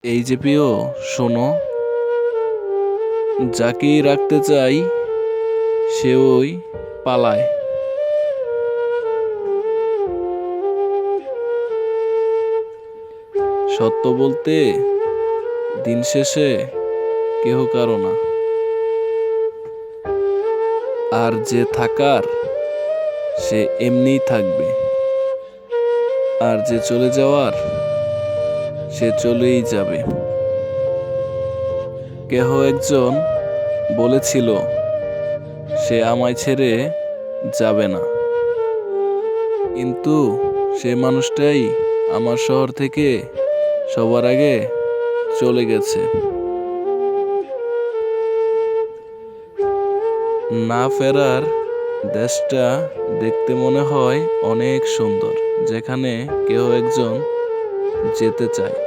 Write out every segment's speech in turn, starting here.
এই যে প্রিয়, শোনো, যাকেই রাখতে চাই সে ওই পালায়। সত্য বলতে দিন শেষে কেহ কারো না, আর যে থাকার সে এমনিই থাকবে, আর যে চলে যাওয়ার সে চলেই যাবে। কেহ একজন বলেছিল সে আমায় ছেড়ে যাবে না, কিন্তু সে মানুষটাই আমার শহর থেকে সবার আগে চলে গেছে। না ফেরার দেশটা দেখতে মনে হয় অনেক সুন্দর, যেখানে কেউ একজন যেতে চায়।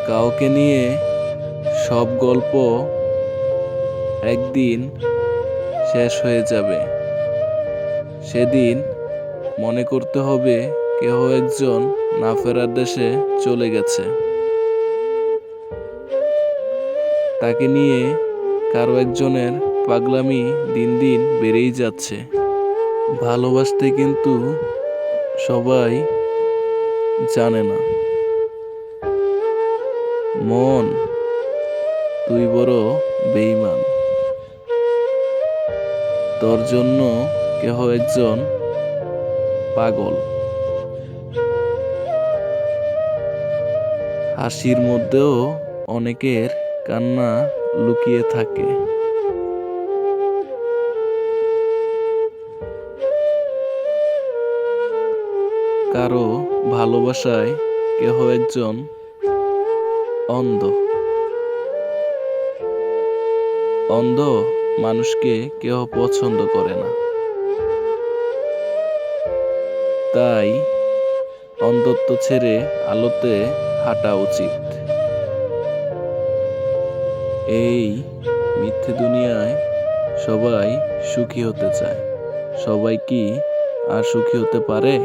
কাউকে নিয়ে সব গল্প একদিন শেষ হয়ে যাবে। সেদিন মনে করতে হবে কেহ একজন না ফেরার দেশে চলে গেছে। তাকে নিয়ে কারো একজনের পাগলামি দিন দিন বেড়েই যাচ্ছে। ভালোবাসতে কিন্তু সবাই জানে না। মন, তুই বড় বেঈমান। তোর জন্য কেহ একজন পাগল। হাসির মধ্যেও অনেকের কান্না লুকিয়ে থাকে। কারো ভালোবাসায় কেহ একজন অন্ধ। অন্ধ মানুষকে কেহ পছন্দ করে না, তাই অন্ধত্ব ছেড়ে আলোতে হাঁটা উচিত। এই মিথ্যে দুনিয়ায় সবাই সুখী হতে চায়। সবাই কি আর সুখী হতে পারে?